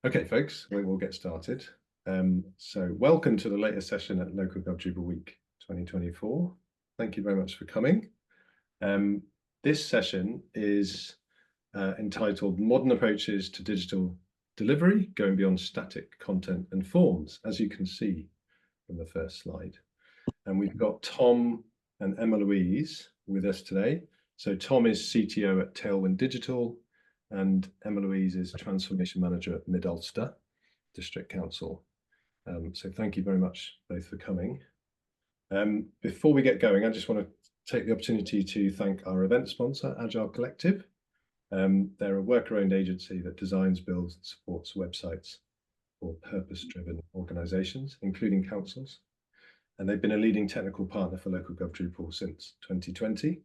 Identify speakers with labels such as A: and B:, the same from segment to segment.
A: Okay, folks, we will get started. So welcome to the latest session at Local Gov Drupal Week 2024. Thank you very much for coming. This session is entitled Modern Approaches to Digital Delivery, Going Beyond Static Content and Forms, as you can see from the first slide. And we've got Tom and Emma-louise with us today. So Tom is CTO at Tailwind Digital, and Emma-louise is Transformation Manager at Mid Ulster District Council. So thank you very much both for coming. Before we get going, I just want to take the opportunity to thank our event sponsor, Agile Collective. They're a worker-owned agency that designs, builds, and supports websites for purpose-driven organisations, including councils. And they've been a leading technical partner for Local Gov Drupal since 2020.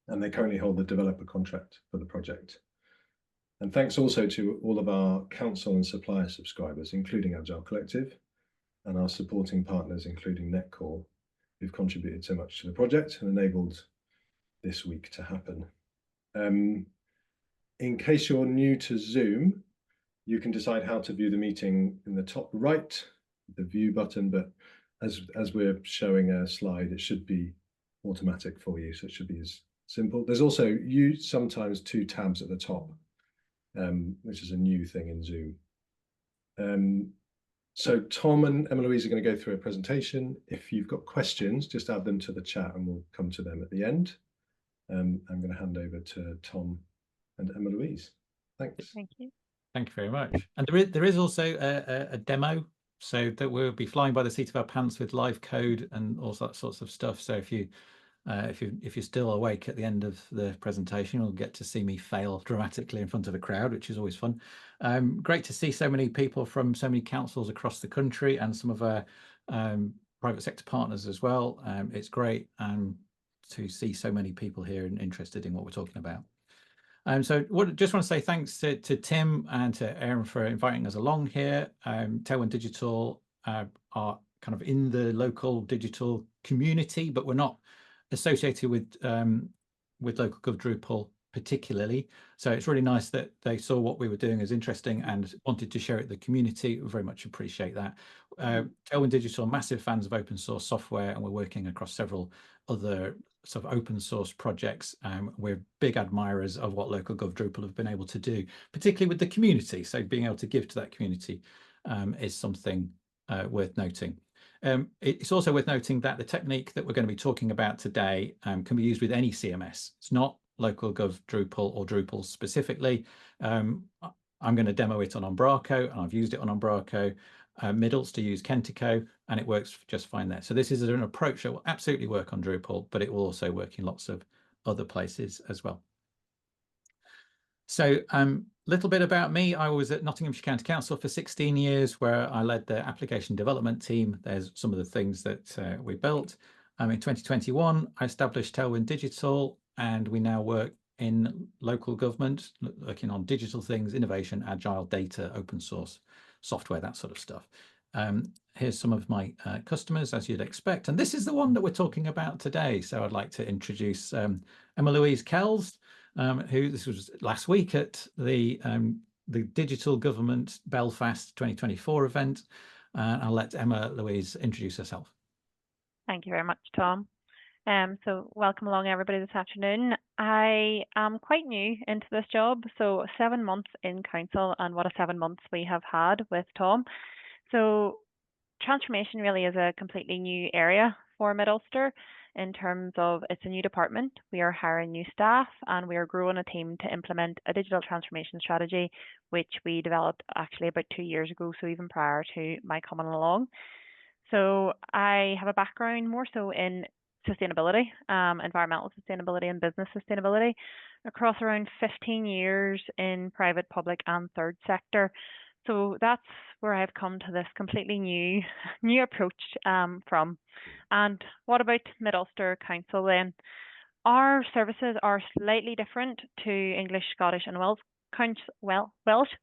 A: And they currently hold the developer contract for the project. And thanks also to all of our council and supplier subscribers, including Agile Collective, and our supporting partners, including Netcore, who've contributed so much to the project and enabled this week to happen. In case you're new to Zoom, you can decide how to view the meeting in the top right, the view button, but as we're showing a slide, it should be automatic for you, so it should be as simple. There's also sometimes two tabs at the top, which is a new thing in Zoom. So Tom and Emma-louise are going to go through a presentation. If you've got questions, just add them to the chat and we'll come to them at the end. I'm going to hand over to Tom and Emma-louise. Thanks.
B: Thank you.
C: Thank you very much. And there is also a demo, so that we'll be flying by the seat of our pants with live code and all that sorts of stuff. So if you're still awake at the end of the presentation, you'll get to see me fail dramatically in front of a crowd, which is always fun. Great to see so many people from so many councils across the country and some of our private sector partners as well. It's great to see so many people here and interested in what we're talking about. So just want to say thanks to Tim and to Aaron for inviting us along here. Tailwind Digital are kind of in the local digital community, but we're not associated with Local Gov Drupal particularly. So it's really nice that they saw what we were doing as interesting and wanted to share it with the community. We very much appreciate that. Tailwind Digital, massive fans of open source software, and we're working across several other sort of open source projects. We're big admirers of what Local Gov Drupal have been able to do, particularly with the community. So being able to give to that community is something worth noting. It's also worth noting that the technique that we're going to be talking about today can be used with any CMS. It's not Local Gov Drupal or Drupal specifically. I'm going to demo it on Umbraco, and I've used it on Umbraco. Mid Ulster use Kentico, and it works just fine there. So this is an approach that will absolutely work on Drupal, but it will also work in lots of other places as well. So little bit about me. I was at Nottinghamshire County Council for 16 years, where I led the application development team. There's some of the things that we built. In 2021, I established Tailwind Digital, and we now work in local government, working on digital things, innovation, agile, data, open source, software, that sort of stuff. Here's some of my customers, as you'd expect. And this is the one that we're talking about today. So I'd like to introduce Emma-louise Kells, who this was last week at the Digital Government Belfast 2024 event. I'll let Emma-louise introduce herself.
B: Thank you very much, Tom. So welcome along everybody this afternoon. I am quite new into this job, so 7 months in council, and what a 7 months we have had with Tom. So transformation really is a completely new area for Mid Ulster in terms of it's a new department. We are hiring new staff, and we are growing a team to implement a digital transformation strategy, which we developed actually about 2 years ago, so even prior to my coming along. So I have a background more so in sustainability, environmental sustainability and business sustainability, across around 15 years in private, public and third sector. So that's where I've come to this completely new approach from. And what about Mid Ulster Council then? Our services are slightly different to English, Scottish and Welsh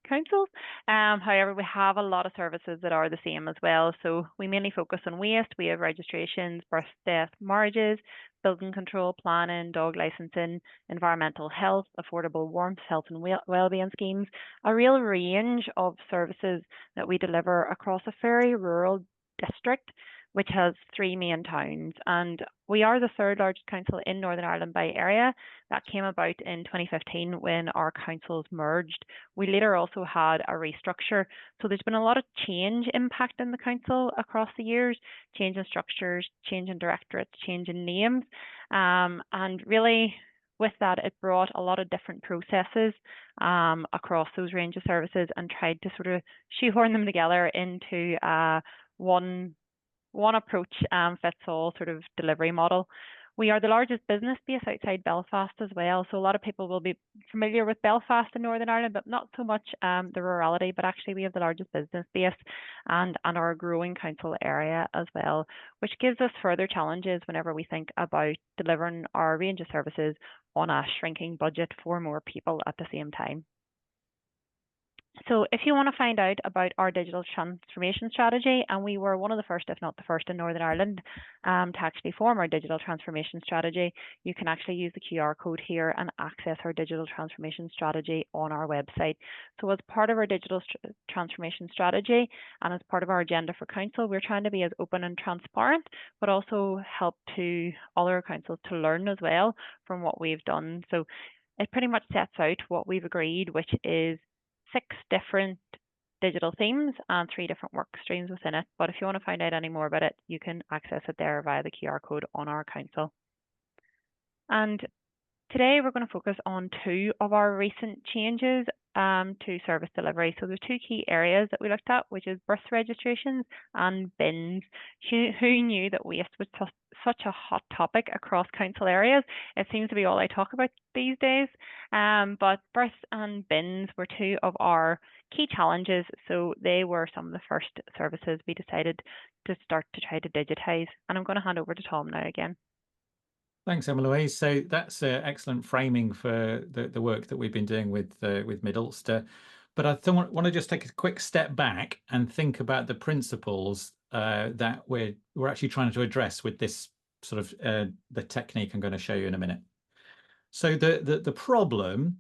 B: councils. However, we have a lot of services that are the same as well. So we mainly focus on waste. We have registrations, birth, death, marriages. building control, planning, dog licensing, environmental health, affordable warmth, health and wellbeing schemes, a real range of services that we deliver across a very rural district, which has 3 main towns. And we are the third largest council in Northern Ireland by area. That came about in 2015 when our councils merged. We later also had a restructure. So there's been a lot of change impacting the council across the years, change in structures, change in directorates, change in names. And really, with that, it brought a lot of different processes across those range of services and tried to sort of shoehorn them together into one approach fits all sort of delivery model. We are the largest business base outside Belfast as well. So a lot of people will be familiar with Belfast in Northern Ireland, but not so much the rurality. But actually, we have the largest business base and our growing council area as well, which gives us further challenges whenever we think about delivering our range of services on a shrinking budget for more people at the same time. So if you want to find out about our digital transformation strategy, and we were one of the first, if not the first in Northern Ireland, to actually form our digital transformation strategy, you can actually use the QR code here and access our digital transformation strategy on our website. So as part of our digital transformation strategy and as part of our agenda for council, we're trying to be as open and transparent, but also help to other councils to learn as well from what we've done. So it pretty much sets out what we've agreed, which is 6 different digital themes and 3 different work streams within it. But if you want to find out any more about it, you can access it there via the QR code on our council. And today we're going to focus on 2 of our recent changes to service delivery. So there's 2 key areas that we looked at, which is birth registrations and bins. Who knew that waste was such a hot topic across council areas? It seems to be all I talk about these days. But births and bins were 2 of our key challenges. So they were some of the first services we decided to start to try to digitise. And I'm going to hand over to Tom now again.
C: Thanks, Emma-louise. So that's excellent framing for the work that we've been doing with Mid Ulster. But I want to just take a quick step back and think about the principles that we're actually trying to address with this sort of the technique I'm going to show you in a minute. So the problem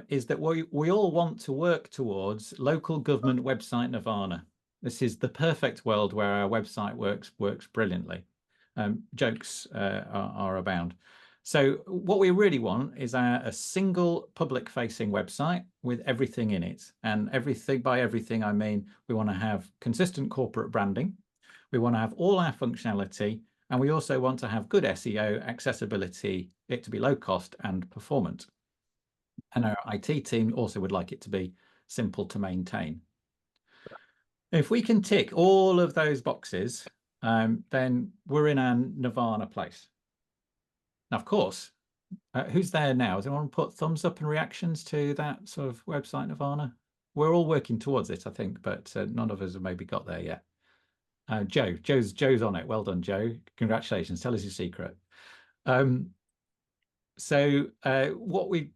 C: is that we all want to work towards local government website nirvana. This is the perfect world where our website works brilliantly. Jokes are abound. So what we really want is a single public-facing website with everything in it. And by everything, I mean we want to have consistent corporate branding. We want to have all our functionality. And we also want to have good SEO, accessibility, it to be low cost and performant. And our IT team also would like it to be simple to maintain. If we can tick all of those boxes, then we're in our nirvana place. Now, of course, who's there now? Does anyone put thumbs up and reactions to that sort of website nirvana? We're all working towards it, I think, but none of us have maybe got there yet. Joe's on it. Well done, Joe. Congratulations. Tell us your secret. So what we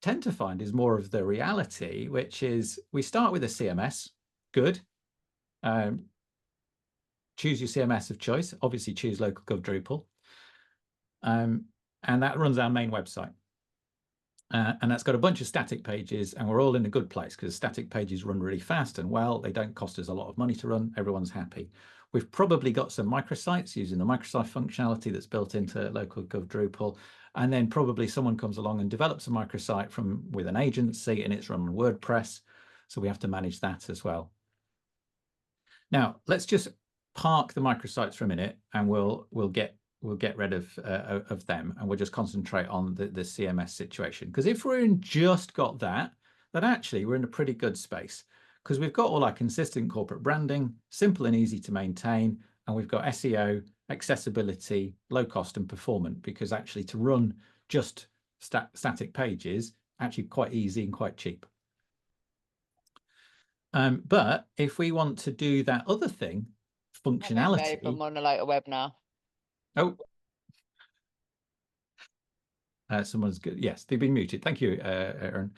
C: tend to find is more of the reality, which is we start with a CMS. Good. Choose your CMS of choice. Obviously, choose local gov Drupal. And that runs our main website. And that's got a bunch of static pages, and we're all in a good place because static pages run really fast and well. They don't cost us a lot of money to run. Everyone's happy. We've probably got some microsites using the Microsoft functionality that's built into local gov Drupal. And then probably someone comes along and develops a microsite with an agency, and it's run on WordPress. So we have to manage that as well. Now, let's just park the microsites for a minute, and we'll get rid of them, and we'll just concentrate on the CMS situation. Because if we're just got that, then actually we're in a pretty good space, because we've got all our consistent corporate branding, simple and easy to maintain, and we've got SEO, accessibility, low cost and performant, because actually to run just static pages, actually quite easy and quite cheap. But if we want to do that other thing, functionality.
D: I'm on a later web now.
C: Oh, someone's good. Yes, they've been muted. Thank you, Aaron.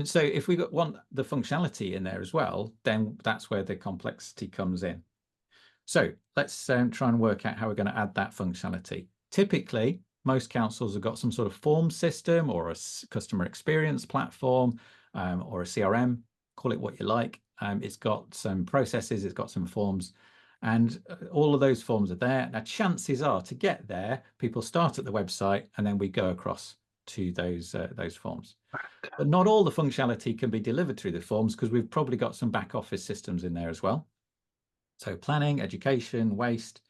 C: So if we want the functionality in there as well, then that's where the complexity comes in. So let's try and work out how we're going to add that functionality. Typically, most councils have got some sort of form system or a customer experience platform or a CRM, call it what you like. It's got some processes, it's got some forms, and all of those forms are there. Now, chances are to get there, people start at the website and then we go across to those forms. But not all the functionality can be delivered through the forms because we've probably got some back office systems in there as well. So planning, education, waste,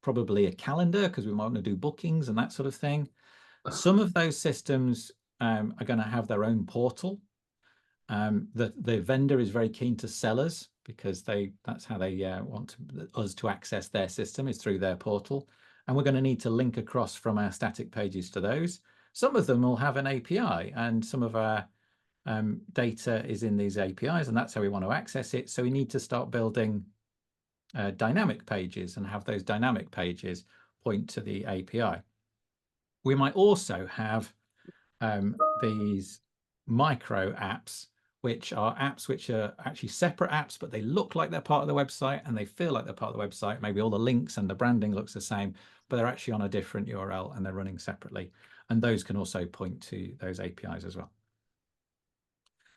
C: probably a calendar because we might want to do bookings and that sort of thing. Some of those systems are going to have their own portal. The vendor is very keen to sell us because that's how they want us to access their system, is through their portal. And we're going to need to link across from our static pages to those. Some of them will have an API, and some of our data is in these APIs, and that's how we want to access it. So we need to start building dynamic pages and have those dynamic pages point to the API. We might also have these micro apps, which are actually separate apps, but they look like they're part of the website and they feel like they're part of the website. Maybe all the links and the branding looks the same, but they're actually on a different URL and they're running separately. And those can also point to those APIs as well.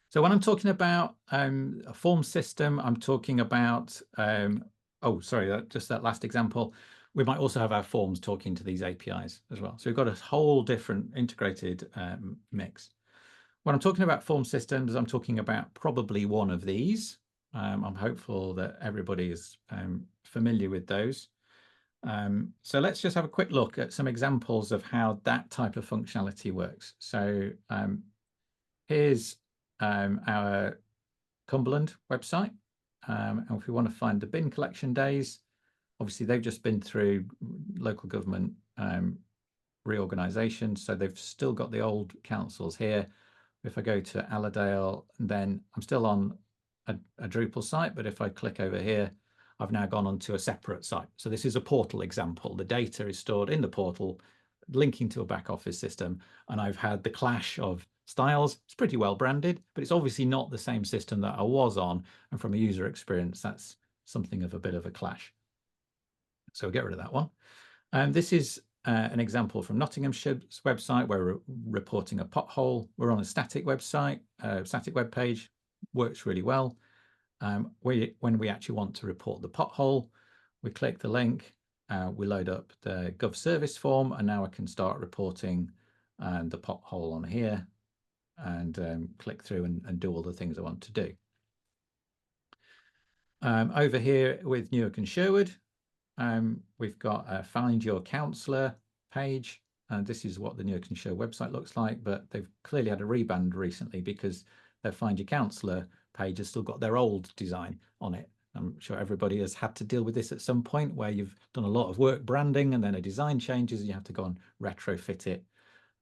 C: So when I'm talking about a form system, I'm talking about, just that last example. We might also have our forms talking to these APIs as well. So we've got a whole different integrated mix. When I'm talking about form systems, I'm talking about probably one of these. I'm hopeful that everybody is familiar with those. So let's just have a quick look at some examples of how that type of functionality works. So here's our Cumberland website. And if we want to find the bin collection days, obviously they've just been through local government reorganisation, so they've still got the old councils here. If I go to Allerdale, then I'm still on a Drupal site, but if I click over here, I've now gone onto a separate site. So this is a portal example. The data is stored in the portal, linking to a back office system, and I've had the clash of styles. It's pretty well branded, but it's obviously not the same system that I was on, and from a user experience, that's something of a bit of a clash. So we'll get rid of that one. And this is an example from Nottinghamshire's website where we're reporting a pothole. We're on a static website, static web page, works really well. When we actually want to report the pothole, we click the link, we load up the Gov service form, and now I can start reporting the pothole on here and click through and do all the things I want to do. Over here with Newark and Sherwood, we've got a Find Your Councillor page, and this is what the Newark and Sherwood website looks like, but they've clearly had a rebrand recently because their Find Your Councillor page has still got their old design on it. I'm sure everybody has had to deal with this at some point where you've done a lot of work branding and then a design changes and you have to go and retrofit it.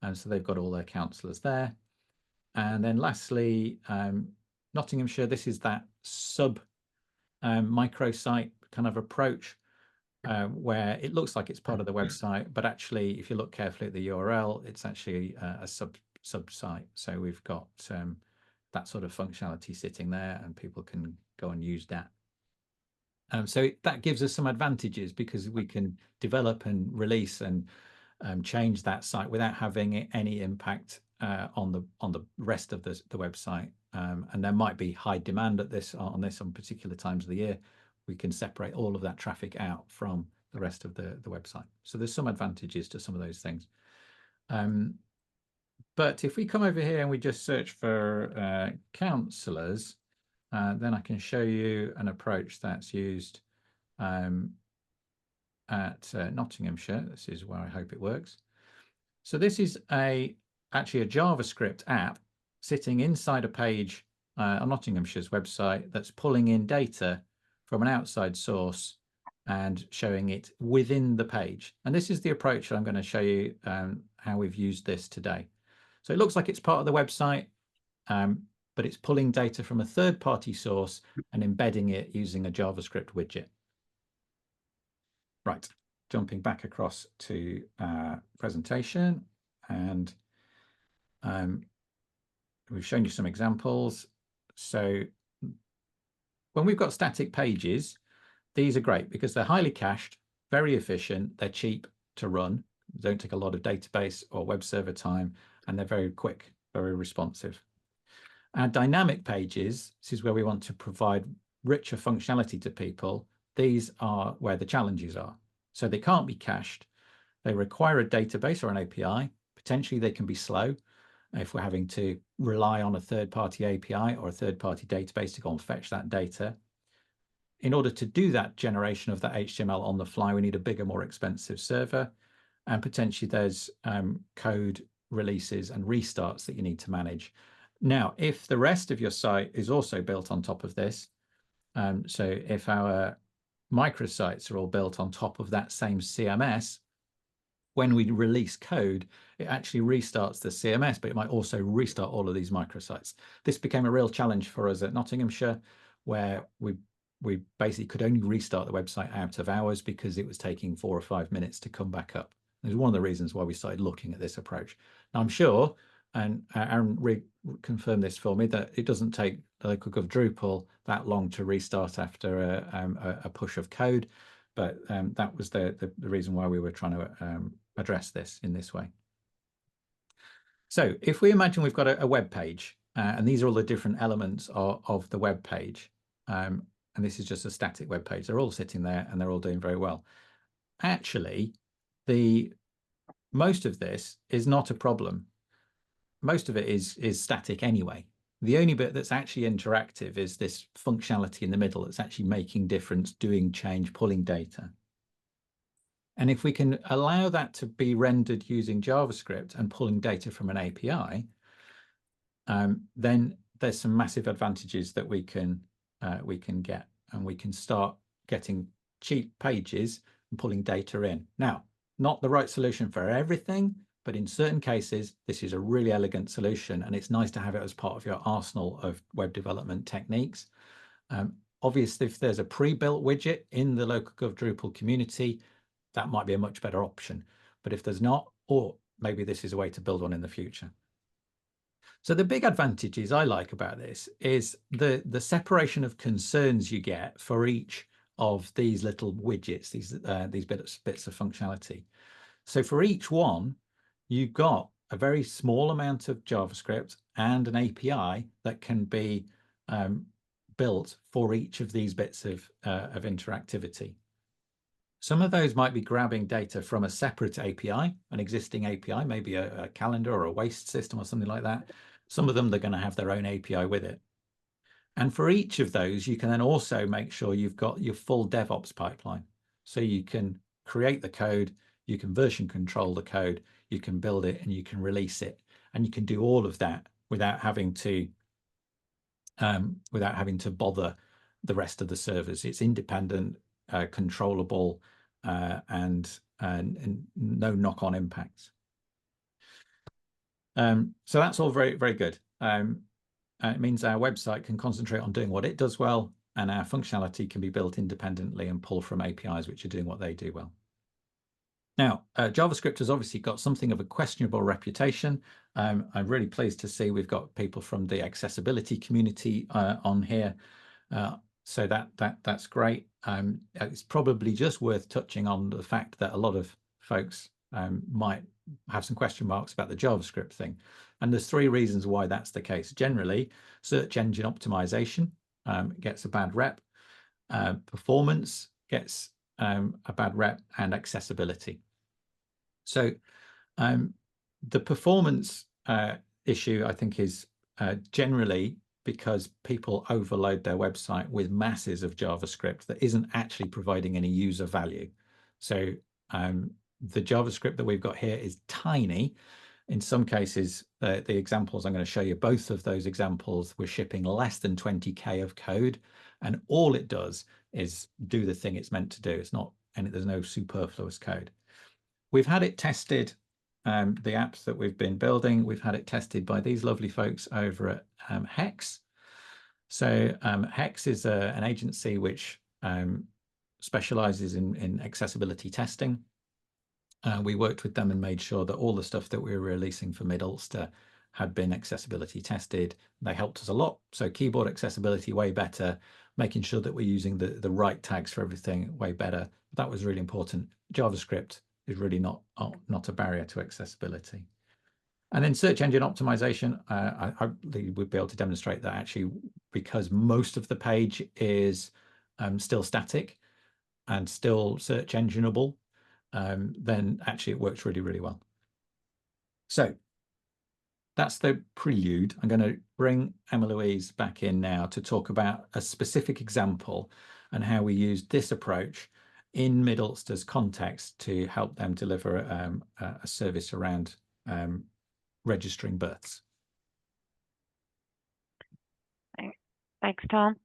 C: And so they've got all their councillors there. And then lastly, Nottinghamshire, this is that sub microsite kind of approach where it looks like it's part of the website, but actually, if you look carefully at the URL, it's actually a sub site. So we've got that sort of functionality sitting there, and people can go and use that. So that gives us some advantages because we can develop and release and change that site without having any impact on the rest of the website. And there might be high demand on particular times of the year. We can separate all of that traffic out from the rest of the website. So there's some advantages to some of those things. But if we come over here and we just search for councillors, then I can show you an approach that's used at Nottinghamshire. This is where I hope it works. So this is actually a JavaScript app sitting inside a page on Nottinghamshire's website that's pulling in data from an outside source and showing it within the page. And this is the approach I'm going to show you how we've used this today. So it looks like it's part of the website, but it's pulling data from a third-party source and embedding it using a JavaScript widget. Right, jumping back across to our presentation, and we've shown you some examples. So when we've got static pages, these are great because they're highly cached, very efficient, they're cheap to run. don't take a lot of database or web server time, and they're very quick, very responsive. Our dynamic pages, this is where we want to provide richer functionality to people. These are where the challenges are. So they can't be cached. They require a database or an API. Potentially they can be slow if we're having to rely on a third-party API or a third-party database to go and fetch that data. In order to do that generation of that HTML on the fly, we need a bigger, more expensive server. And potentially there's code releases and restarts that you need to manage. Now, if the rest of your site is also built on top of this, so if our microsites are all built on top of that same CMS, when we release code, it actually restarts the CMS, but it might also restart all of these microsites. This became a real challenge for us at Nottinghamshire, where we basically could only restart the website out of hours because it was taking 4 or 5 minutes to come back up. It was one of the reasons why we started looking at this approach. Now, I'm sure, and Aaron confirmed this for me, that it doesn't take local gov Drupal that long to restart after a push of code, but that was the reason why we were trying to address this in this way. So if we imagine we've got a web page, and these are all the different elements of the web page, and this is just a static web page. They're all sitting there and they're all doing very well. Actually, most of this is not a problem. Most of it is static anyway. The only bit that's actually interactive is this functionality in the middle that's actually making difference, doing change, pulling data. And if we can allow that to be rendered using JavaScript and pulling data from an API, then there's some massive advantages that we can get, and we can start getting cheap pages and pulling data in. Now, not the right solution for everything, but in certain cases, this is a really elegant solution, and it's nice to have it as part of your arsenal of web development techniques. Obviously, if there's a pre-built widget in the local gov Drupal community, that might be a much better option. But if there's not, or maybe this is a way to build one in the future. So the big advantages I like about this is the separation of concerns you get for each of these little widgets, these bits of functionality. So for each one, you've got a very small amount of JavaScript and an API that can be built for each of these bits of interactivity. Some of those might be grabbing data from a separate API, an existing API, maybe a calendar or a waste system or something like that. Some of them, they're going to have their own API with it. And for each of those, you can then also make sure you've got your full DevOps pipeline. So you can create the code, you can version control the code, you can build it, and you can release it. And you can do all of that without having to bother the rest of the servers. It's independent, controllable, and no knock-on impacts. So that's all very, very good. It means our website can concentrate on doing what it does well, and our functionality can be built independently and pull from APIs which are doing what they do well. Now, JavaScript has obviously got something of a questionable reputation. I'm really pleased to see we've got people from the accessibility community on here. So that's great. It's probably just worth touching on the fact that a lot of folks might have some question marks about the JavaScript thing. And there's 3 reasons why that's the case. Generally, search engine optimization gets a bad rep, performance gets a bad rep, and accessibility. So the performance issue, I think, is generally because people overload their website with masses of JavaScript that isn't actually providing any user value. So the JavaScript that we've got here is tiny. In some cases, the examples I'm going to show you, both of those examples, we're shipping less than 20K of code, and all it does is do the thing it's meant to do. It's not, and there's no superfluous code. We've had it tested, the apps that we've been building, we've had it tested by these lovely folks over at Hex. So Hex is an agency which specializes in accessibility testing. We worked with them and made sure that all the stuff that we were releasing for Mid Ulster had been accessibility tested. They helped us a lot. So keyboard accessibility way better, making sure that we're using the right tags for everything way better. That was really important. JavaScript really not a barrier to accessibility. And then search engine optimization, I would be able to demonstrate that actually, because most of the page is still static and still search engineable, then actually it works really, really well. So that's the prelude. I'm going to bring Emma-louise back in now to talk about a specific example and how we used this approach in Mid Ulster's context to help them deliver a service around registering births.
B: Thanks, Tom.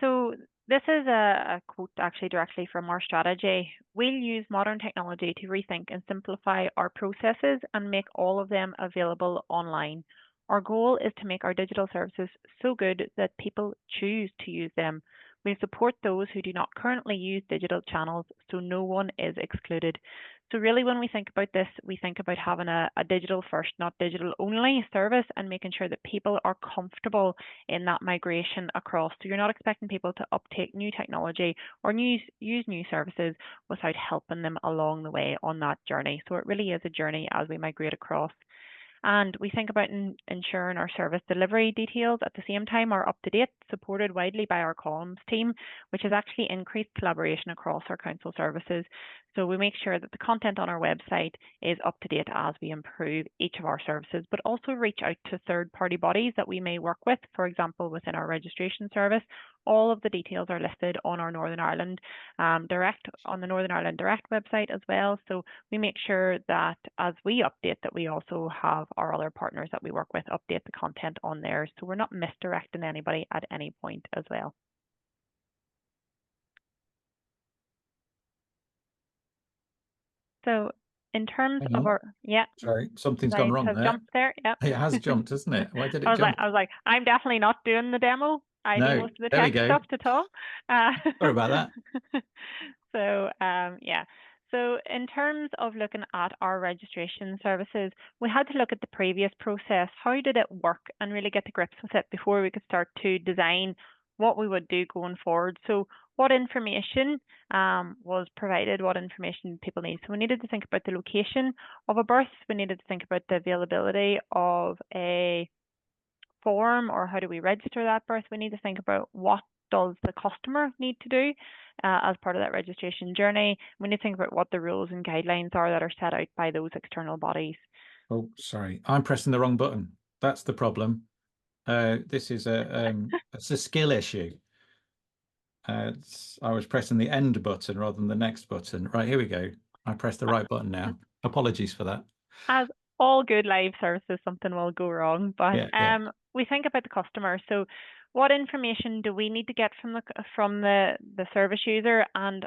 B: So this is a quote actually directly from our strategy. We'll use modern technology to rethink and simplify our processes and make all of them available online. Our goal is to make our digital services so good that people choose to use them. We support those who do not currently use digital channels, so no one is excluded. So really, when we think about this, we think about having a digital first, not digital only service, and making sure that people are comfortable in that migration across. So you're not expecting people to uptake new technology or use new services without helping them along the way on that journey. So it really is a journey as we migrate across. And we think about ensuring our service delivery details at the same time are up to date, supported widely by our comms team, which has actually increased collaboration across our council services. So we make sure that the content on our website is up to date as we improve each of our services, but also reach out to third-party bodies that we may work with, for example, within our registration service. All of the details are listed on our Northern Ireland on the Northern Ireland Direct website as well. So we make sure that as we update, that we also have our other partners that we work with update the content on there, so we're not misdirecting anybody at any point as well. So in terms of our,
C: sorry, something's gone wrong there.
B: Jumped there. Yep.
C: It has jumped, hasn't it? Why did it jump?
B: I was like, I'm definitely not doing the demo. I do most of the tech stuff to Tom.
C: Sorry about that.
B: So yeah. So in terms of looking at our registration services, we had to look at the previous process. How did it work, and really get to grips with it before we could start to design what we would do going forward. So what information was provided, what information people need. So we needed to think about the location of a birth. We needed to think about the availability of a form, or how do we register that birth. We need to think about what does the customer need to do as part of that registration journey. We need to think about what the rules and guidelines are that are set out by those external bodies.
C: Oh, sorry, I'm pressing the wrong button. That's the problem. This is it's a skill issue. I was pressing the end button rather than the next button. Right, here we go. I pressed the right button now. Apologies for that.
B: As all good live services, something will go wrong, but we think about the customer. So what information do we need to get from the service user, and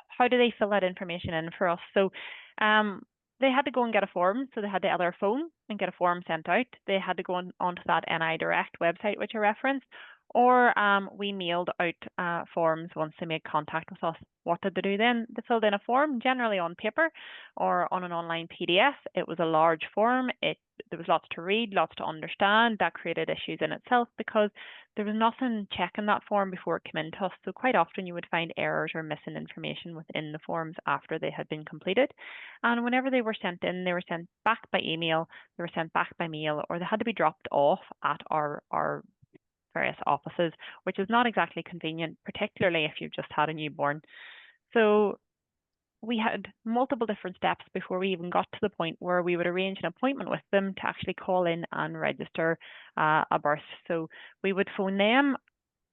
B: how do they fill that information in for us? So they had to go and get a form, so they had to either phone and get a form sent out. They had to go onto that NI Direct website, which I referenced, or we mailed out forms once they made contact with us. What did they do then? They filled in a form, generally on paper or on an online PDF. It was a large form. There was lots to read, lots to understand. That created issues in itself because there was nothing checking that form before it came into us. So quite often you would find errors or missing information within the forms after they had been completed. And whenever they were sent in, they were sent back by email, they were sent back by mail, or they had to be dropped off at our various offices, which is not exactly convenient, particularly if you've just had a newborn. So we had multiple different steps before we even got to the point where we would arrange an appointment with them to actually call in and register a birth. So we would phone them,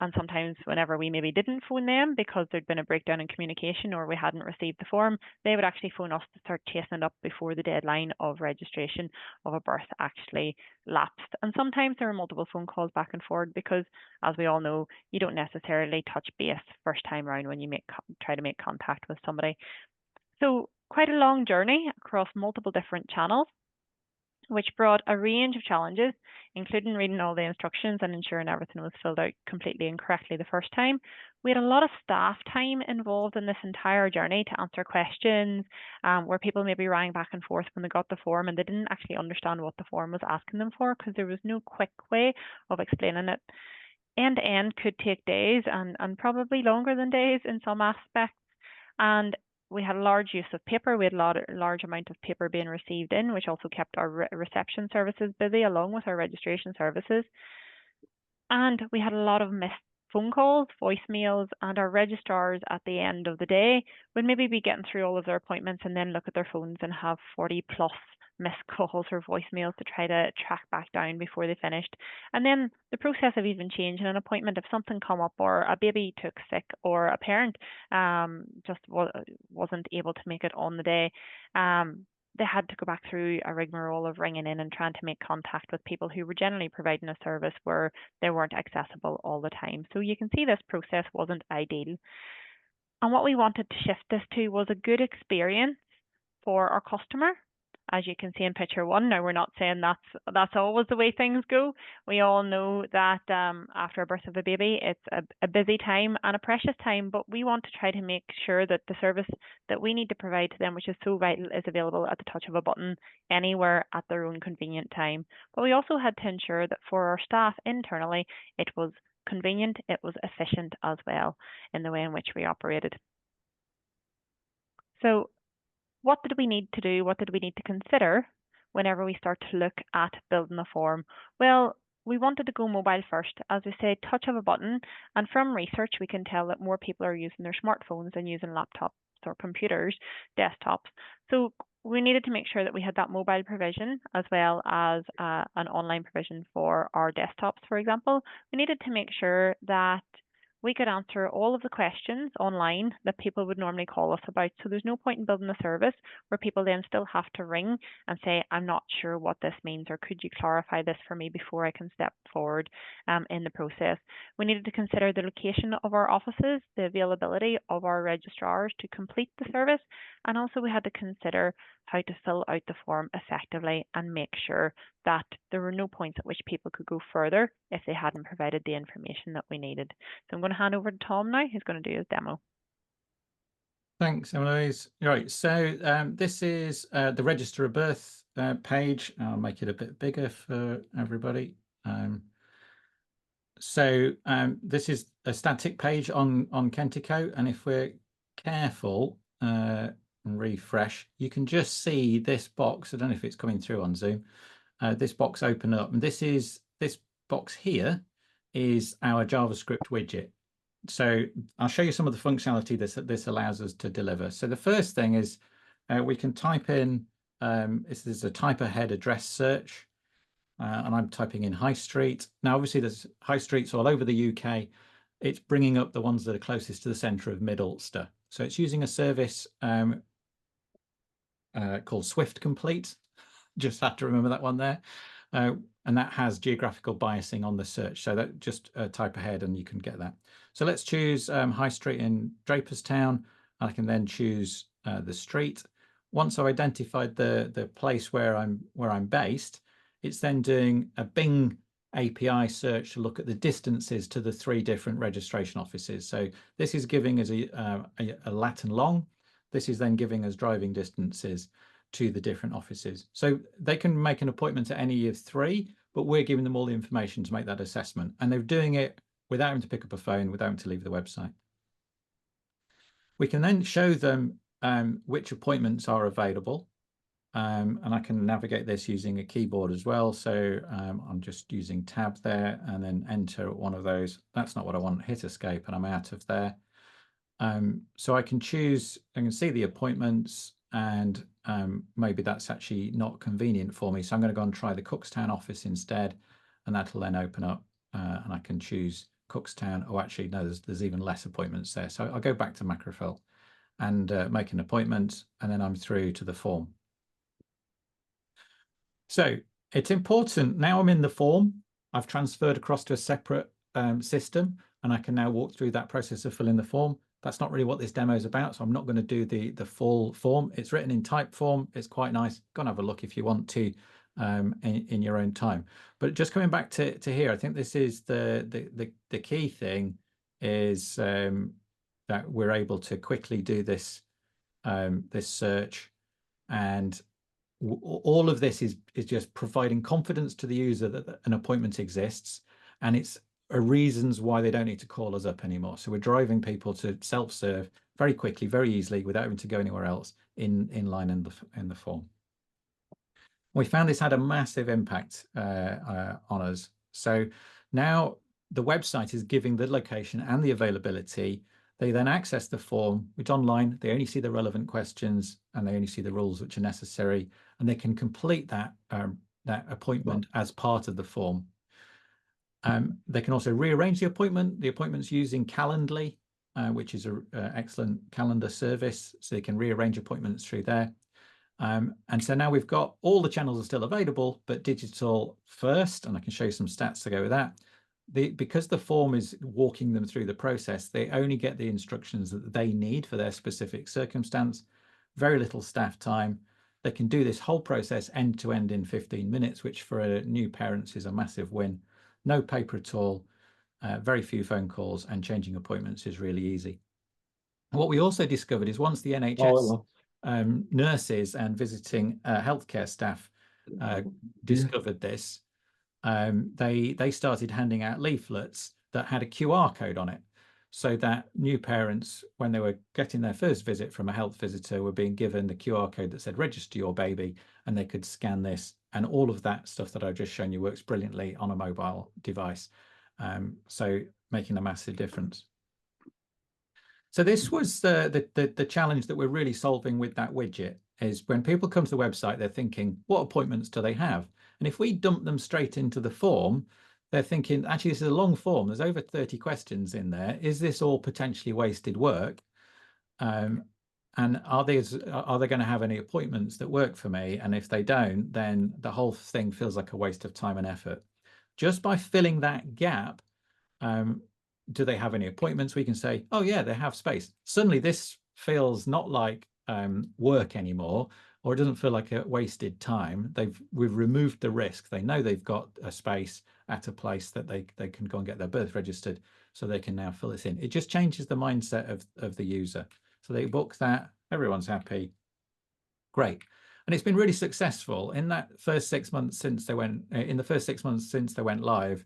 B: and sometimes whenever we maybe didn't phone them because there'd been a breakdown in communication or we hadn't received the form, they would actually phone us to start chasing it up before the deadline of registration of a birth actually lapsed. And sometimes there are multiple phone calls back and forward because, as we all know, you don't necessarily touch base first time around when you try to make contact with somebody. So quite a long journey across multiple different channels, which brought a range of challenges, including reading all the instructions and ensuring everything was filled out completely and correctly the first time. We had a lot of staff time involved in this entire journey to answer questions, where people maybe rang back and forth when they got the form and they didn't actually understand what the form was asking them for because there was no quick way of explaining it. End to end could take days and probably longer than days in some aspects. And we had a large use of paper. We had a large amount of paper being received in, which also kept our reception services busy along with our registration services. And we had a lot of missed phone calls, voicemails, and our registrars at the end of the day would maybe be getting through all of their appointments and then look at their phones and have 40 plus missed calls or voicemails to try to track back down before they finished. And then the process of even changing an appointment, if something come up or a baby took sick or a parent just wasn't able to make it on the day, they had to go back through a rigmarole of ringing in and trying to make contact with people who were generally providing a service where they weren't accessible all the time. So you can see this process wasn't ideal. And what we wanted to shift this to was a good experience for our customer. As you can see in picture one, now we're not saying that's always the way things go. We all know that after a birth of a baby, it's a busy time and a precious time, but we want to try to make sure that the service that we need to provide to them, which is so vital, is available at the touch of a button anywhere at their own convenient time. But we also had to ensure that for our staff internally, it was convenient, it was efficient as well in the way in which we operated. So what did we need to do? What did we need to consider whenever we start to look at building a form? Well, we wanted to go mobile first. As we say, touch of a button. And from research, we can tell that more people are using their smartphones than using laptops or computers, desktops. So we needed to make sure that we had that mobile provision as well as an online provision for our desktops, for example. We needed to make sure that we could answer all of the questions online that people would normally call us about. So there's no point in building a service where people then still have to ring and say, I'm not sure what this means, or could you clarify this for me before I can step forward in the process. We needed to consider the location of our offices, the availability of our registrars to complete the service, and also we had to consider how to fill out the form effectively and make sure that there were no points at which people could go further if they hadn't provided the information that we needed. So I'm going to hand over to Tom now, who's going to do his demo.
C: Thanks, Emma-louise. Right, so this is the Register of Birth page. I'll make it a bit bigger for everybody. This is a static page on Kentico, and if we're careful and refresh, you can just see this box. I don't know if it's coming through on Zoom. This box open up, and this box here is our JavaScript widget. So I'll show you some of the functionality this allows us to deliver. So the first thing is we can type in, this is a type ahead address search, and I'm typing in High Street. Now, obviously, there's high streets all over the UK. It's bringing up the ones that are closest to the centre of Mid Ulster. So it's using a service called Swift Complete. Just have to remember that one there. And that has geographical biasing on the search. So that just type ahead and you can get that. So let's choose High Street in Draperstown. I can then choose the street. Once I've identified the place where I'm based, it's then doing a Bing API search to look at the distances to the 3 different registration offices. So this is giving us a lat and long. This is then giving us driving distances to the different offices. So they can make an appointment at any of 3, but we're giving them all the information to make that assessment. And they're doing it without having to pick up a phone, without having to leave the website. We can then show them which appointments are available. And I can navigate this using a keyboard as well. So I'm just using tab there and then enter one of those. That's not what I want. Hit escape and I'm out of there. So I can choose, I can see the appointments, and maybe that's actually not convenient for me. So I'm going to go and try the Cookstown office instead, and that'll then open up and I can choose Cookstown. Oh, actually, no, there's even less appointments there. So I'll go back to Macrofill and make an appointment, and then I'm through to the form. So it's important, now I'm in the form, I've transferred across to a separate system, and I can now walk through that process of filling the form. That's not really what this demo is about, so I'm not going to do the full form. It's written in type form. It's quite nice. Go and have a look if you want to in your own time. But just coming back to here, I think this is the key thing is that we're able to quickly do this this search, and all of this is just providing confidence to the user that an appointment exists, and it's are reasons why they don't need to call us up anymore. So we're driving people to self-serve very quickly, very easily, without having to go anywhere else in line in the form. We found this had a massive impact on us. So now the website is giving the location and the availability. They then access the form, which online, they only see the relevant questions and they only see the rules which are necessary, and they can complete that appointment as part of the form. They can also rearrange the appointment. The appointment's using Calendly, which is an excellent calendar service, so they can rearrange appointments through there. And so now we've got all the channels are still available, but digital first, and I can show you some stats to go with that. Because the form is walking them through the process, they only get the instructions that they need for their specific circumstance, very little staff time. They can do this whole process end to end in 15 minutes, which for a new parents is a massive win. No paper at all, very few phone calls, and changing appointments is really easy. What we also discovered is once the NHS nurses and visiting healthcare staff discovered this, they started handing out leaflets that had a QR code on it, so that new parents, when they were getting their first visit from a health visitor, were being given the QR code that said register your baby, and they could scan this, and all of that stuff that I've just shown you works brilliantly on a mobile device, so making a massive difference. So this was the challenge that we're really solving with that widget, is when people come to the website, they're thinking, what appointments do they have? And if we dump them straight into the form, they're thinking, actually, this is a long form. There's over 30 questions in there. Is this all potentially wasted work? And are they going to have any appointments that work for me? And if they don't, then the whole thing feels like a waste of time and effort. Just by filling that gap, do they have any appointments? We can say, oh yeah, they have space. Suddenly this feels not like work anymore, or it doesn't feel like a wasted time. We've removed the risk. They know they've got a space at a place that they can go and get their birth registered, so they can now fill this in. It just changes the mindset of the user. So they book that, everyone's happy, great. And it's been really successful. In that first 6 months since they went, live,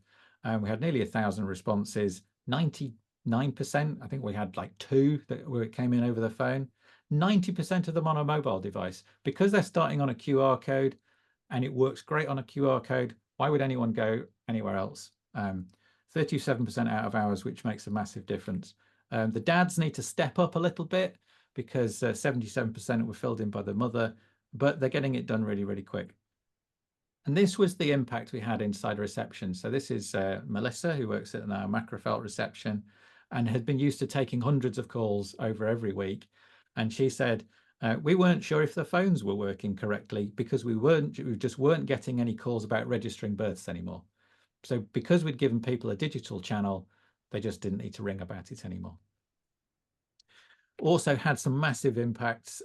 C: we had nearly 1,000 responses, 99%. I think we had like 2 that came in over the phone. 90% of them on a mobile device, because they're starting on a QR code and it works great on a QR code. Why would anyone go anywhere else? 37% out of hours, which makes a massive difference. The dads need to step up a little bit, because 77% were filled in by the mother, but they're getting it done really, really quick. And this was the impact we had inside reception. So this is Melissa, who works at our Macrofelt reception and had been used to taking hundreds of calls over every week. And she said, we weren't sure if the phones were working correctly, because we just weren't getting any calls about registering births anymore. So because we'd given people a digital channel, they just didn't need to ring about it anymore. Also had some massive impacts.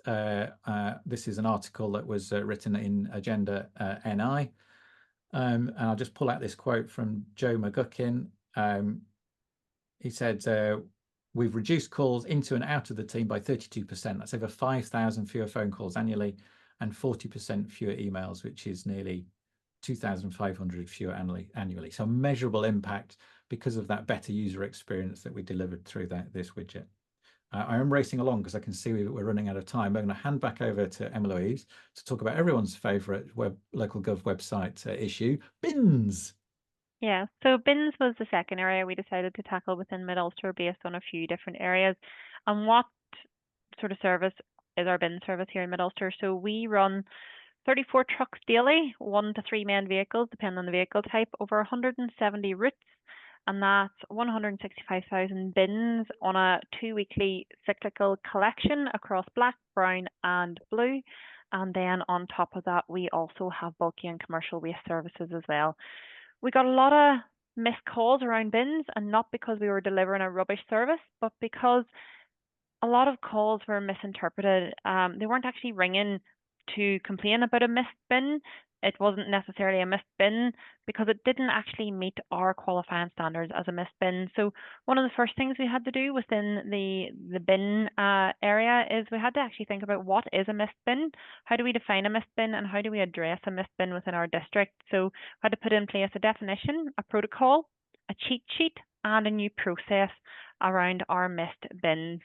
C: This is an article that was written in Agenda NI. And I'll just pull out this quote from Joe McGuckin. He said, we've reduced calls into and out of the team by 32%. That's over 5,000 fewer phone calls annually and 40% fewer emails, which is nearly 2,500 fewer annually. So measurable impact because of that better user experience that we delivered through this widget. I am racing along because I can see we're running out of time. I'm going to hand back over to Emma-louise to talk about everyone's favourite local gov website issue, bins.
B: Yeah, so bins was the second area we decided to tackle within Mid Ulster based on a few different areas. And what sort of service is our bin service here in Mid Ulster? So we run 34 trucks daily, 1 to 3 manned vehicles, depending on the vehicle type, over 170 routes. And that's 165,000 bins on a 2-weekly cyclical collection across black, brown and blue. And then on top of that, we also have bulky and commercial waste services as well. We got a lot of missed calls around bins, and not because we were delivering a rubbish service, but because a lot of calls were misinterpreted. They weren't actually ringing to complain about a missed bin. It wasn't necessarily a missed bin because it didn't actually meet our qualifying standards as a missed bin. So one of the first things we had to do within the bin area is we had to actually think about what is a missed bin, how do we define a missed bin, and how do we address a missed bin within our district. So we had to put in place a definition, a protocol, a cheat sheet and a new process around our missed bins,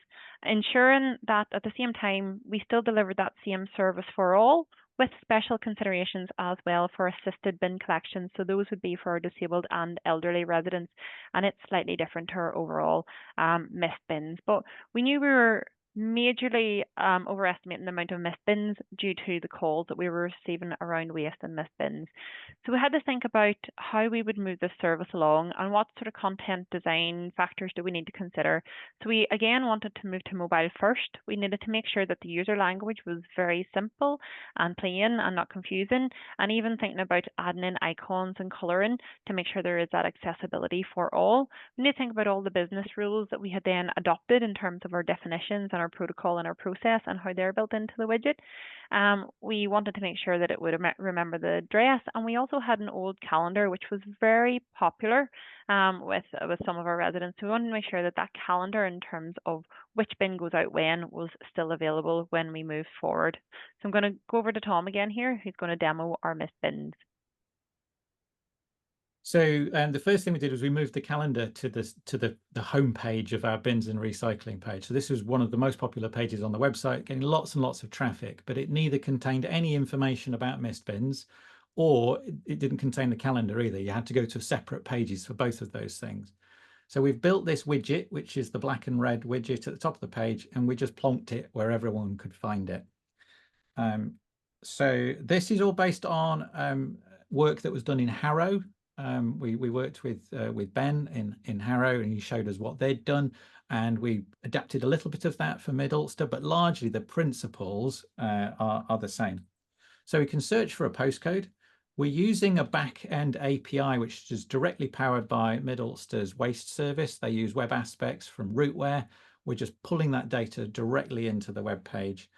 B: ensuring that at the same time we still deliver that same service for all, with special considerations as well for assisted bin collections. So those would be for our disabled and elderly residents, and it's slightly different to our overall missed bins. But we knew we were majorly overestimating the amount of missed bins due to the calls that we were receiving around waste and missed bins. So we had to think about how we would move this service along and what sort of content design factors do we need to consider. So we again wanted to move to mobile first. We needed to make sure that the user language was very simple and plain and not confusing, and even thinking about adding in icons and colouring to make sure there is that accessibility for all. We need to think about all the business rules that we had then adopted in terms of our definitions and our protocol and our process and how they're built into the widget. We wanted to make sure that it would remember the address, and we also had an old calendar which was very popular with some of our residents. So we wanted to make sure that that calendar in terms of which bin goes out when was still available when we move forward. So I'm going to go over to Tom again here, who's going to demo our missed bins.
C: So the first thing we did was we moved the calendar to the home page of our bins and recycling page. So this was one of the most popular pages on the website, getting lots and lots of traffic, but it neither contained any information about missed bins or it didn't contain the calendar either. You had to go to separate pages for both of those things. So we've built this widget, which is the black and red widget at the top of the page, and we just plonked it where everyone could find it. So this is all based on work that was done in Harrow. We worked with Ben in Harrow, and he showed us what they'd done, and we adapted a little bit of that for Mid Ulster, but largely the principles are the same. So we can search for a postcode. We're using a back-end API, which is directly powered by Mid Ulster's waste service. They use web aspects from Rootware. We're just pulling that data directly into the web page,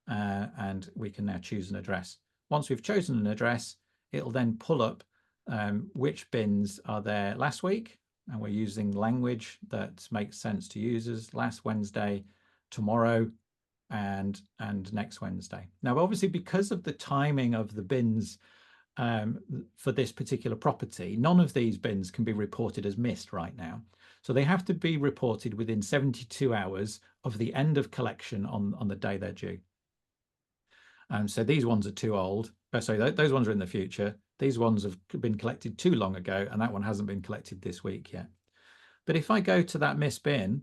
C: and we can now choose an address. Once we've chosen an address, it'll then pull up which bins are there last week, and we're using language that makes sense to users: last Wednesday, tomorrow, and next Wednesday. Now, obviously, because of the timing of the bins for this particular property, none of these bins can be reported as missed right now. So they have to be reported within 72 hours of the end of collection on the day they're due. So these ones are too old. Sorry, those ones are in the future. These ones have been collected too long ago, and that one hasn't been collected this week yet. But if I go to that missed bin,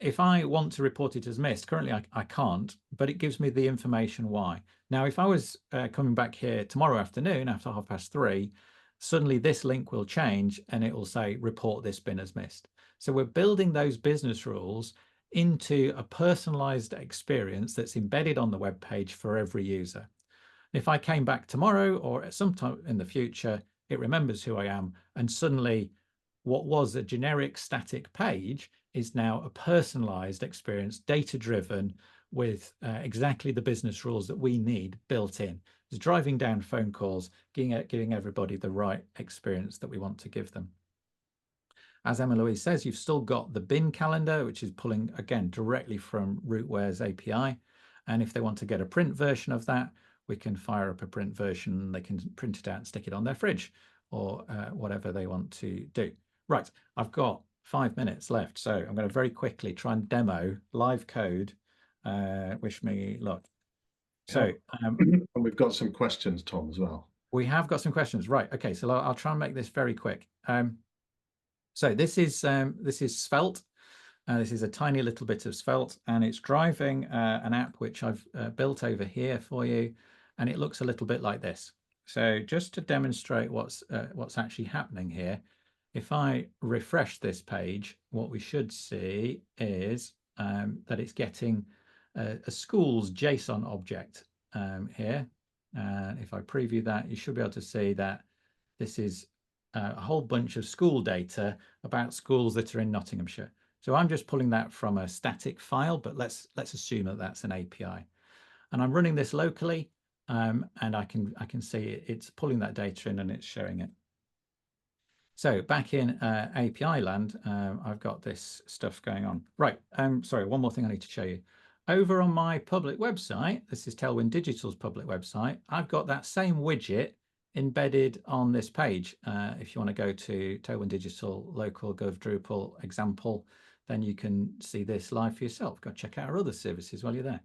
C: if I want to report it as missed, currently I can't, but it gives me the information why. Now, if I was coming back here tomorrow afternoon after 3:30, suddenly this link will change and it will say report this bin as missed. So we're building those business rules into a personalized experience that's embedded on the web page for every user. If I came back tomorrow or at some time in the future, it remembers who I am, and suddenly what was a generic static page is now a personalized experience, data-driven, with exactly the business rules that we need built in. It's driving down phone calls, giving everybody the right experience that we want to give them. As Emma-louise says, you've still got the bin calendar, which is pulling, again, directly from Rootware's API. And if they want to get a print version of that, we can fire up a print version. They can print it out and stick it on their fridge or whatever they want to do. Right, I've got 5 minutes left, so I'm going to very quickly try and demo live code. Wish me luck. So
A: and we've got some questions, Tom, as well.
C: We have got some questions, right? Okay, so I'll try and make this very quick. So this is Svelte. This is a tiny little bit of Svelte, and it's driving an app which I've built over here for you, and it looks a little bit like this. So just to demonstrate what's actually happening here, if I refresh this page, what we should see is that it's getting a school's JSON object here. And if I preview that, you should be able to see that this is a whole bunch of school data about schools that are in Nottinghamshire. So I'm just pulling that from a static file, but let's assume that that's an API. And I'm running this locally, and I can see it's pulling that data in and it's showing it. So back in API land, I've got this stuff going on. Right, sorry, one more thing I need to show you. Over on my public website, this is Tailwind Digital's public website, I've got that same widget embedded on this page. If you want to go to Tailwind Digital local gov Drupal example, then you can see this live for yourself. Go check out our other services while you're there.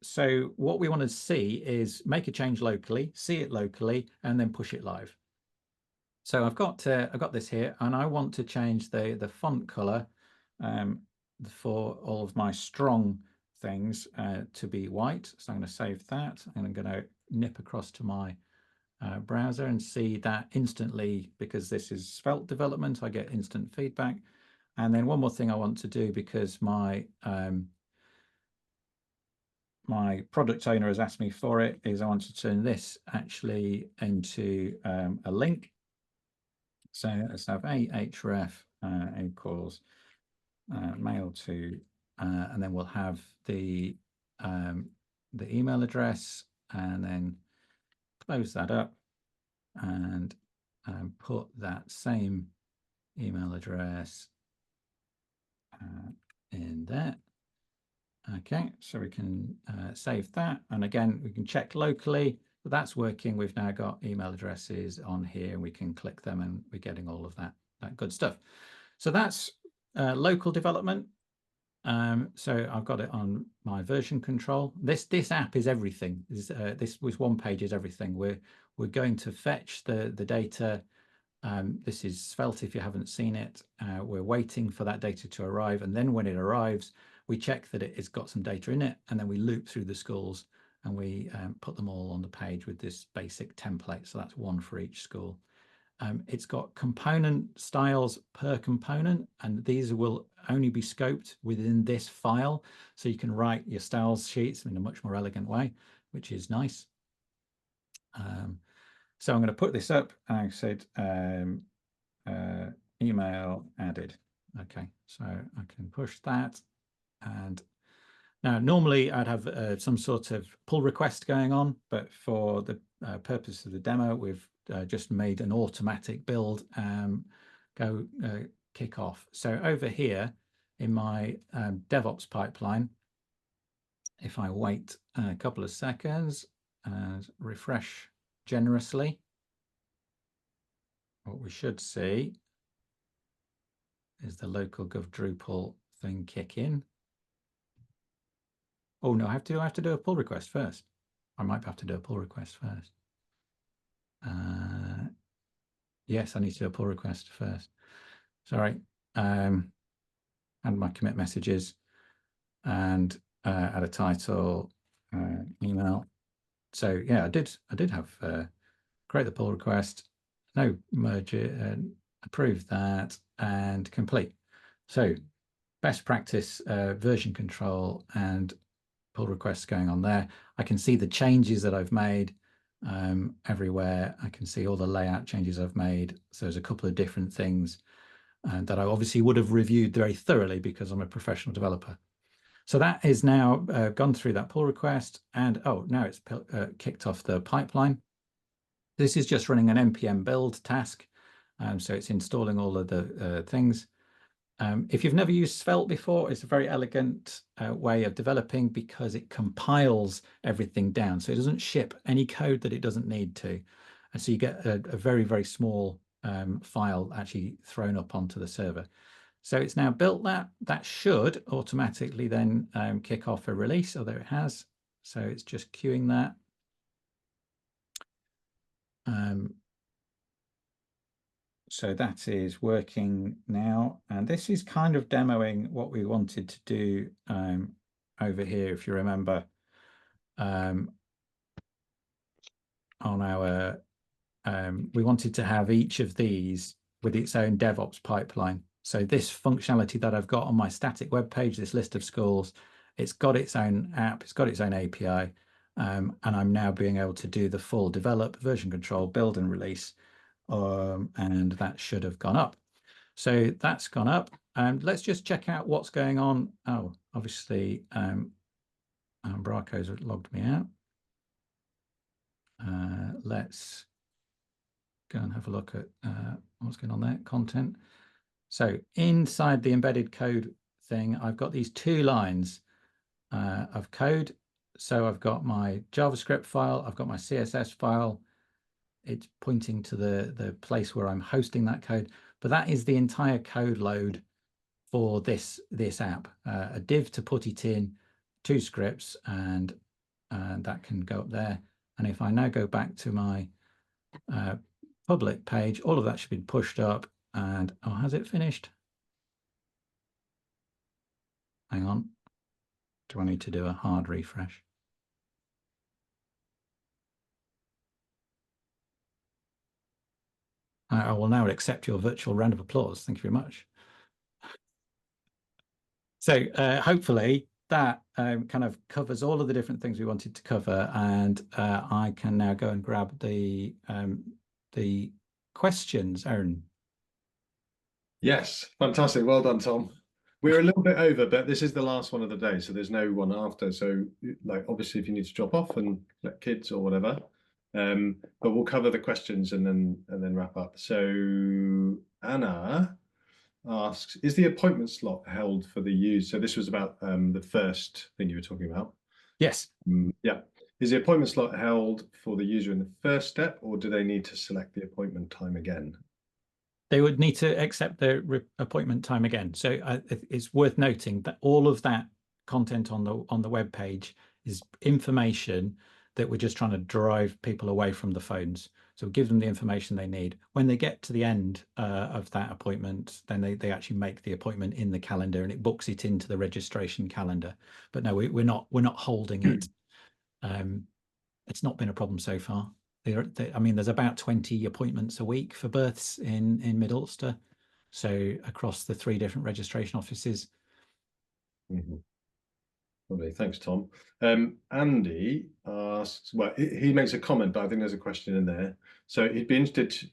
C: So what we want to see is make a change locally, see it locally, and then push it live. So I've got this here, and I want to change the font color for all of my strong things to be white. So I'm going to save that, and I'm going to nip across to my browser and see that instantly, because this is Svelte development. I get instant feedback. And then one more thing I want to do, because my my product owner has asked me for it, is I want to turn this actually into a link. So let's have ahref equals mail to, and then we'll have the email address, and then close that up and put that same email address in there. Okay, so we can save that, and again we can check locally that that's working. We've now got email addresses on here, and we can click them, and we're getting all of that good stuff. So that's local development. So I've got it on my version control. This app is everything. This was one page is everything. We're going to fetch the data. This is Svelte if you haven't seen it. We're waiting for that data to arrive, and then when it arrives, we check that it's got some data in it, and then we loop through the schools, and we put them all on the page with this basic template. So that's one for each school. It's got component styles per component, and these will only be scoped within this file. So you can write your styles sheets in a much more elegant way, which is nice. So I'm going to put this up. I said email added. Okay, so I can push that. And now normally I'd have some sort of pull request going on, but for the purpose of the demo, we've just made an automatic build kick off. So over here in my DevOps pipeline, if I wait a couple of seconds and refresh generously, what we should see is the local gov Drupal thing kick in. Oh no, I have to do a pull request first. I might have to do a pull request first. Yes, I need to do a pull request first. Sorry. And my commit messages, and add a title, email. So yeah, I did have create the pull request, no merge it, approve that, and complete. So best practice version control and pull requests going on there. I can see the changes that I've made everywhere. I can see all the layout changes I've made. So there's a couple of different things that I obviously would have reviewed very thoroughly because I'm a professional developer. So that is now gone through that pull request, and oh, now it's kicked off the pipeline. This is just running an npm build task, so it's installing all of the things. If you've never used Svelte before, it's a very elegant way of developing because it compiles everything down. So it doesn't ship any code that it doesn't need to. And so you get a very, very small file actually thrown up onto the server. So it's now built that. That should automatically then kick off a release, although it has. So it's just queuing that. So that is working now, and this is kind of demoing what we wanted to do over here, if you remember, on our, we wanted to have each of these with its own DevOps pipeline. So this functionality that I've got on my static web page, this list of schools, it's got its own app, it's got its own API, and I'm now being able to do the full develop, version control, build and release. And that should have gone up. So that's gone up. And let's just check out what's going on. Oh, obviously, Braco's logged me out. Let's go and have a look at what's going on there, content. So inside the embedded code thing, I've got these two lines of code. So I've got my JavaScript file, I've got my CSS file. It's pointing to the place where I'm hosting that code, but that is the entire code load for this app. A div to put it in, 2 scripts, and that can go up there. And if I now go back to my public page, all of that should be pushed up. And oh, has it finished? Hang on. Do I need to do a hard refresh? I will now accept your virtual round of applause. Thank you very much. So hopefully that kind of covers all of the different things we wanted to cover, and I can now go and grab the questions. Aaron.
A: Yes, fantastic. Well done, Tom. We're a little bit over, but this is the last one of the day, so there's no one after. So, like, obviously, if you need to drop off and let kids or whatever, but we'll cover the questions and then wrap up. So, Anna asks, is the appointment slot held for the user? So this was about the first thing you were talking about.
C: Yes.
A: Yeah. Is the appointment slot held for the user in the first step, or do they need to select the appointment time again?
C: They would need to accept the appointment time again. So it's worth noting that all of that content on the web page is information that we're just trying to drive people away from the phones. So give them the information they need. When they get to the end of that appointment, then they actually make the appointment in the calendar, and it books it into the registration calendar. But no, we're not holding it. It's not been a problem so far. I mean, there's about 20 appointments a week for births in Mid Ulster, so across the 3 different registration offices.
A: Lovely, thanks, Tom. Andy asks, well, he makes a comment, but I think there's a question in there. So he'd be interested.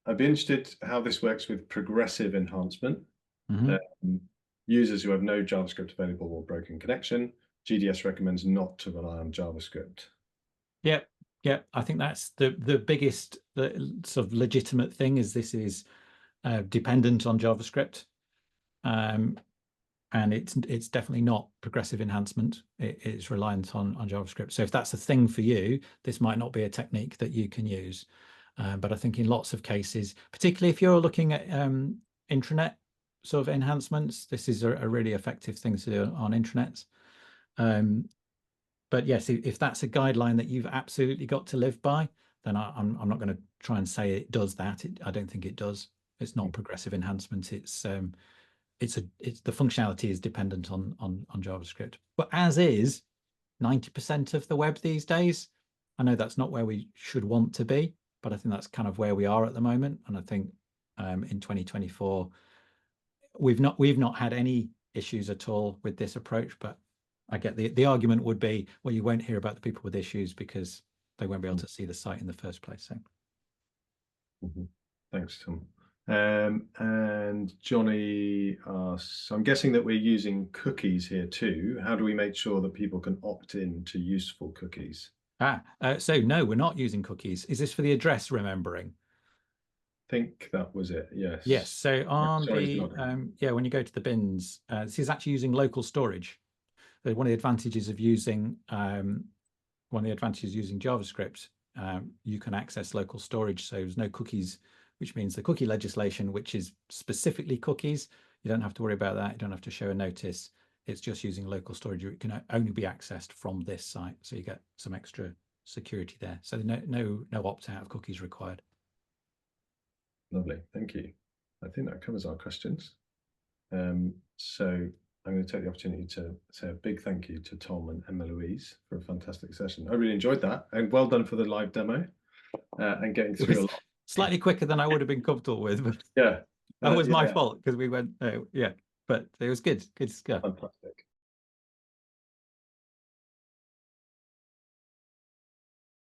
A: I'd be interested how this works with progressive enhancement. Users who have no JavaScript available or broken connection, GDS recommends not to rely on JavaScript.
C: Yeah, I think that's the biggest sort of legitimate thing, is this is dependent on JavaScript, and it's definitely not progressive enhancement. It's reliant on JavaScript. So if that's a thing for you, this might not be a technique that you can use. But I think in lots of cases, particularly if you're looking at intranet sort of enhancements, this is a really effective thing to do on intranets. But yes, if that's a guideline that you've absolutely got to live by, then I'm not going to try and say it does that. I don't think it does. It's not progressive enhancement. It's the functionality is dependent on JavaScript. But as is 90% of the web these days. I know that's not where we should want to be, but I think that's kind of where we are at the moment. And I think in 2024, we've not had any issues at all with this approach, but I get the argument would be, well, you won't hear about the people with issues because they won't be able to see the site in the first place. So.
A: Thanks, Tom. And Johnny asks, I'm guessing that we're using cookies here too. How do we make sure that people can opt in to useful cookies?
C: So no, we're not using cookies. Is this for the address remembering?
A: I think that was it, yes.
C: Yes, so on when you go to the bins, this is actually using local storage. One of the advantages of using JavaScript, you can access local storage, so there's no cookies, which means the cookie legislation, which is specifically cookies, you don't have to worry about that. You don't have to show a notice. It's just using local storage. It can only be accessed from this site, so you get some extra security there. So no opt-out of cookies required.
A: Lovely, thank you. I think that covers our questions. So I'm going to take the opportunity to say a big thank you to Tom and Emma-louise for a fantastic session. I really enjoyed that, and well done for the live demo and getting through a lot.
C: Slightly quicker than I would have been comfortable with, but
A: yeah,
C: that was my fault because we went, but it was good stuff.
A: Fantastic.